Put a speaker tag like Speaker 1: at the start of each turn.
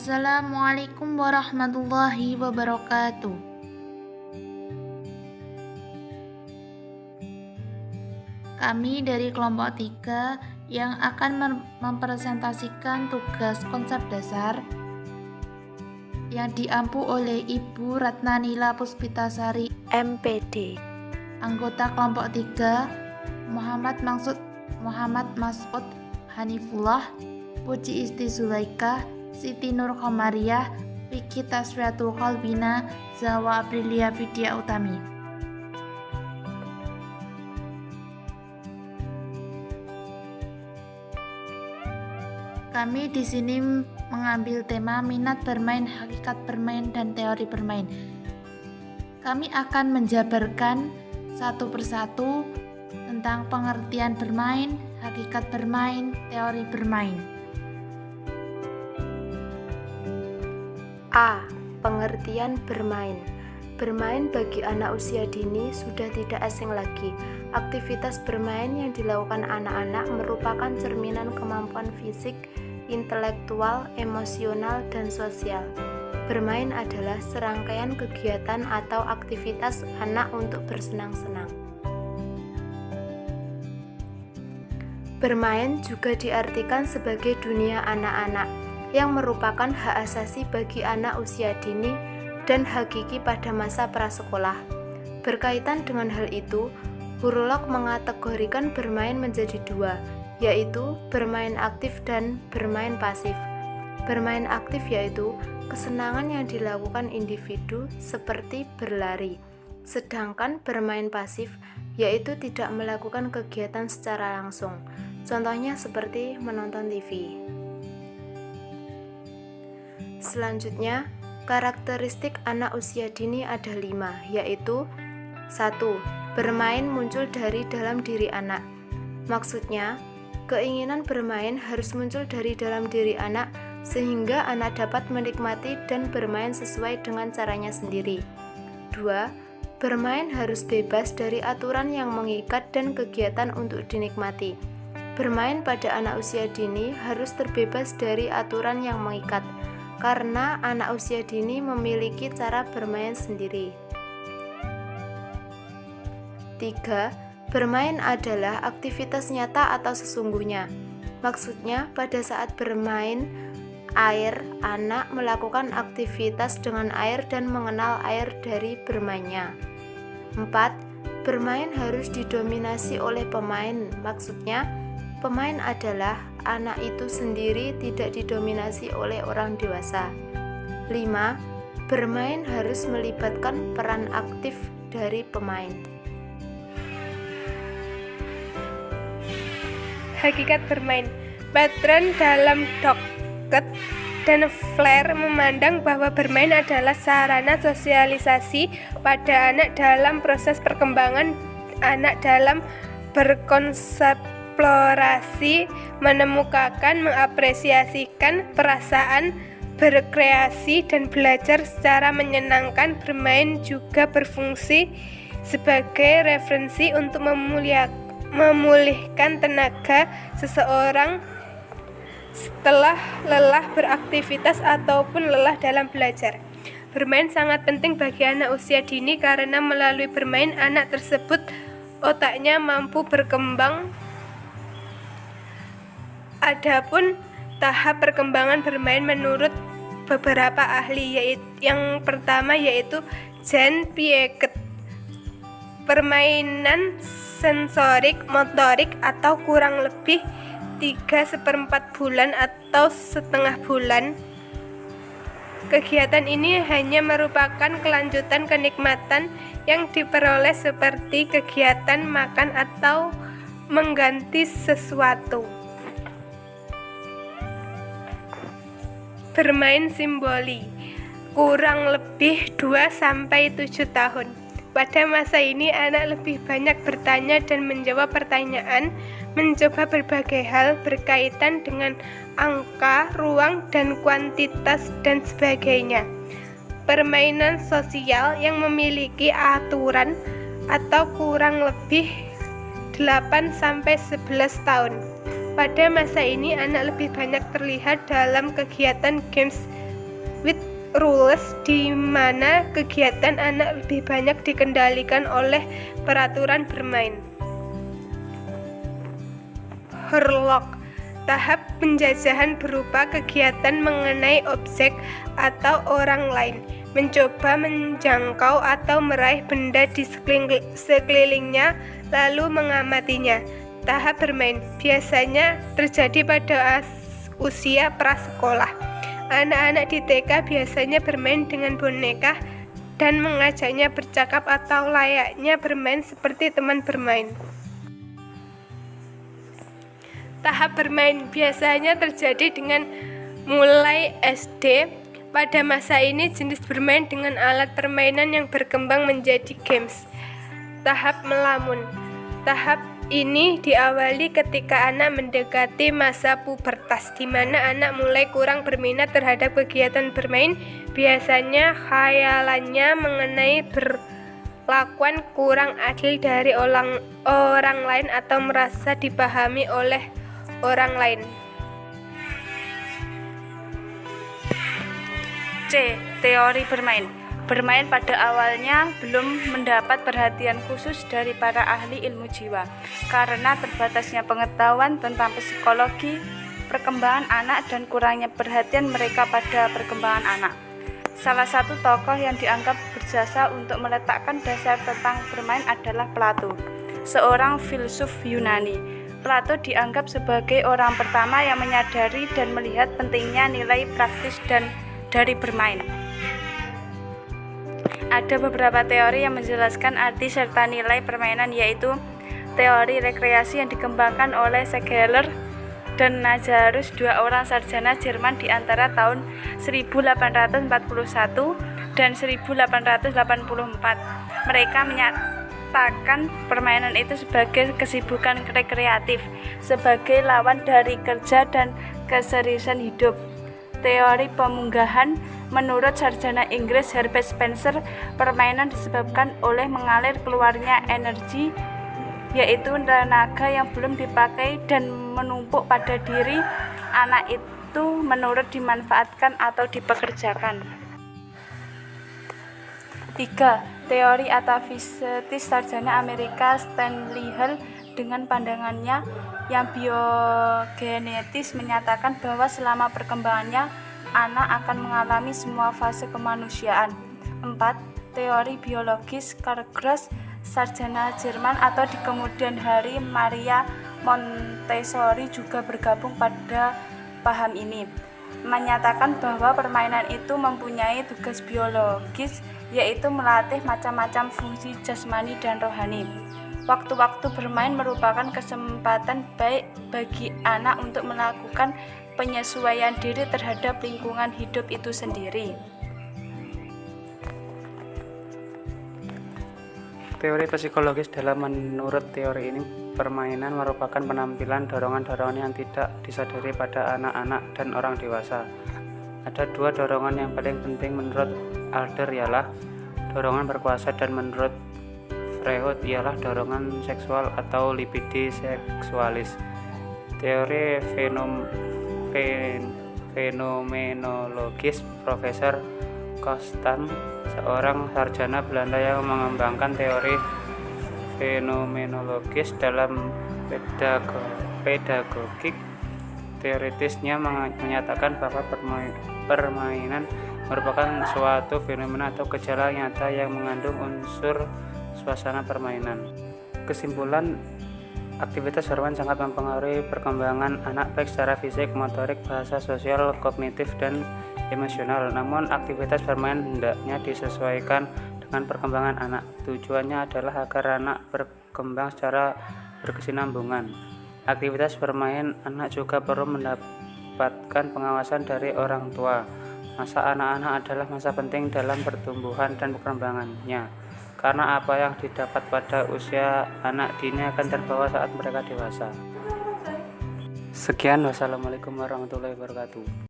Speaker 1: Assalamualaikum warahmatullahi wabarakatuh. Kami dari kelompok 3 yang akan mempresentasikan tugas konsep dasar yang diampu oleh Ibu Ratnanila Puspitasari,
Speaker 2: MPD.
Speaker 1: Anggota kelompok 3 Muhammad Mas'ud Hanifullah, Puji Isti Zulaika, Siti Nur Komariah, Vicky Tasfiatul Qalbina, Zawa Aprilia Vidya Utami. Kami di sini mengambil tema minat bermain, hakikat bermain, dan teori bermain. Kami akan menjabarkan satu persatu tentang pengertian bermain, hakikat bermain, teori bermain.
Speaker 2: A. Pengertian bermain. Bermain bagi anak usia dini sudah tidak asing lagi. Aktivitas bermain yang dilakukan anak-anak merupakan cerminan kemampuan fisik, intelektual, emosional, dan sosial. Bermain adalah serangkaian kegiatan atau aktivitas anak untuk bersenang-senang. Bermain juga diartikan sebagai dunia anak-anak, yang merupakan hak asasi bagi anak usia dini dan hakiki pada masa prasekolah. Berkaitan dengan hal itu, Hurlok mengategorikan bermain menjadi dua, yaitu bermain aktif dan bermain pasif. Bermain aktif yaitu kesenangan yang dilakukan individu seperti berlari, sedangkan bermain pasif yaitu tidak melakukan kegiatan secara langsung, contohnya seperti menonton TV. Selanjutnya, karakteristik anak usia dini ada 5, yaitu 1. Bermain muncul dari dalam diri anak. Maksudnya, keinginan bermain harus muncul dari dalam diri anak sehingga anak dapat menikmati dan bermain sesuai dengan caranya sendiri. 2. Bermain harus bebas dari aturan yang mengikat dan kegiatan untuk dinikmati. Bermain pada anak usia dini harus terbebas dari aturan yang mengikat, karena anak usia dini memiliki cara bermain sendiri. 3. Bermain adalah aktivitas nyata atau sesungguhnya. Maksudnya, pada saat bermain air, anak melakukan aktivitas dengan air dan mengenal air dari bermainnya. 4. Bermain harus didominasi oleh pemain. Maksudnya, pemain adalah anak itu sendiri, tidak didominasi oleh orang dewasa. 5. Bermain harus melibatkan peran aktif dari pemain.
Speaker 3: Hakikat bermain. Patron dalam Dockett dan Flair memandang bahwa bermain adalah sarana sosialisasi pada anak dalam proses perkembangan anak dalam berkonseksplorasi, menemukan, mengapresiasikan perasaan, berkreasi, dan belajar secara menyenangkan. Bermain juga berfungsi sebagai referensi untuk memulihkan tenaga seseorang setelah lelah beraktivitas ataupun lelah dalam belajar. Bermain sangat penting bagi anak usia dini karena melalui bermain anak tersebut otaknya mampu berkembang. Adapun tahap perkembangan bermain menurut beberapa ahli, yang pertama yaitu Jan Piaget, permainan sensorik motorik atau kurang lebih 3/4 bulan atau setengah bulan. Kegiatan ini hanya merupakan kelanjutan kenikmatan yang diperoleh seperti kegiatan makan atau mengganti sesuatu. Bermain simboli kurang lebih 2-7 tahun. Pada masa ini anak lebih banyak bertanya dan menjawab pertanyaan, mencoba berbagai hal berkaitan dengan angka, ruang, dan kuantitas, dan sebagainya. Permainan sosial yang memiliki aturan atau kurang lebih 8-11 tahun. Pada masa ini anak lebih banyak terlihat dalam kegiatan games with rules, di mana kegiatan anak lebih banyak dikendalikan oleh peraturan bermain. Herlock, tahap penjajahan berupa kegiatan mengenai objek atau orang lain, mencoba menjangkau atau meraih benda di sekelilingnya, lalu mengamatinya. Tahap bermain biasanya terjadi pada usia prasekolah. Anak-anak di TK biasanya bermain dengan boneka dan mengajaknya bercakap atau layaknya bermain seperti teman bermain. Tahap bermain biasanya terjadi dengan mulai SD. Pada masa ini jenis bermain dengan alat permainan yang berkembang menjadi games. Tahap melamun. Tahap ini diawali ketika anak mendekati masa pubertas, di mana anak mulai kurang berminat terhadap kegiatan bermain. Biasanya khayalannya mengenai perlakuan kurang adil dari orang lain atau merasa dipahami oleh orang lain.
Speaker 4: C. Teori bermain. Bermain pada awalnya belum mendapat perhatian khusus dari para ahli ilmu jiwa karena terbatasnya pengetahuan tentang psikologi perkembangan anak dan kurangnya perhatian mereka pada perkembangan anak. Salah satu tokoh yang dianggap berjasa untuk meletakkan dasar tentang bermain adalah Plato, seorang filsuf Yunani. Plato dianggap sebagai orang pertama yang menyadari dan melihat pentingnya nilai praktis dari bermain. Ada beberapa teori yang menjelaskan arti serta nilai permainan, yaitu teori rekreasi yang dikembangkan oleh Segeler dan Nazarus, dua orang sarjana Jerman di antara tahun 1841 dan 1884. Mereka menyatakan permainan itu sebagai kesibukan rekreatif, sebagai lawan dari kerja dan keseriusan hidup. Teori pemunggahan, menurut sarjana Inggris Herbert Spencer, permainan disebabkan oleh mengalir keluarnya energi, yaitu tenaga yang belum dipakai dan menumpuk pada diri anak itu menurut dimanfaatkan atau dipekerjakan. 3. Teori atavistis sarjana Amerika Stanley Hall dengan pandangannya yang biogenetis menyatakan bahwa selama perkembangannya anak akan mengalami semua fase kemanusiaan. 4. Teori biologis Karl Gross, sarjana Jerman, atau di kemudian hari Maria Montessori juga bergabung pada paham ini, menyatakan bahwa permainan itu mempunyai tugas biologis, yaitu melatih macam-macam fungsi jasmani dan rohani. Waktu-waktu bermain merupakan kesempatan baik bagi anak untuk melakukan penyesuaian diri terhadap lingkungan hidup itu sendiri.
Speaker 5: Teori psikologis dalam menurut teori ini, permainan merupakan penampilan dorongan-dorongan yang tidak disadari pada anak-anak dan orang dewasa. Ada dua dorongan yang paling penting menurut Adler, ialah dorongan berkuasa, dan menurut Freud ialah dorongan seksual atau libido seksualis. Teori fenomenologis Profesor Kostam, seorang sarjana Belanda yang mengembangkan teori fenomenologis dalam pedagogik teoritisnya, menyatakan bahwa permainan merupakan suatu fenomena atau gejala nyata yang mengandung unsur suasana permainan. Kesimpulan, aktivitas bermain sangat mempengaruhi perkembangan anak baik secara fisik, motorik, bahasa, sosial, kognitif, dan emosional. Namun aktivitas bermain hendaknya disesuaikan dengan perkembangan anak. Tujuannya adalah agar anak berkembang secara berkesinambungan. Aktivitas bermain anak juga perlu mendapatkan pengawasan dari orang tua. Masa anak-anak adalah masa penting dalam pertumbuhan dan perkembangannya, karena apa yang didapat pada usia anak dini akan terbawa saat mereka dewasa. Sekian, wassalamualaikum warahmatullahi wabarakatuh.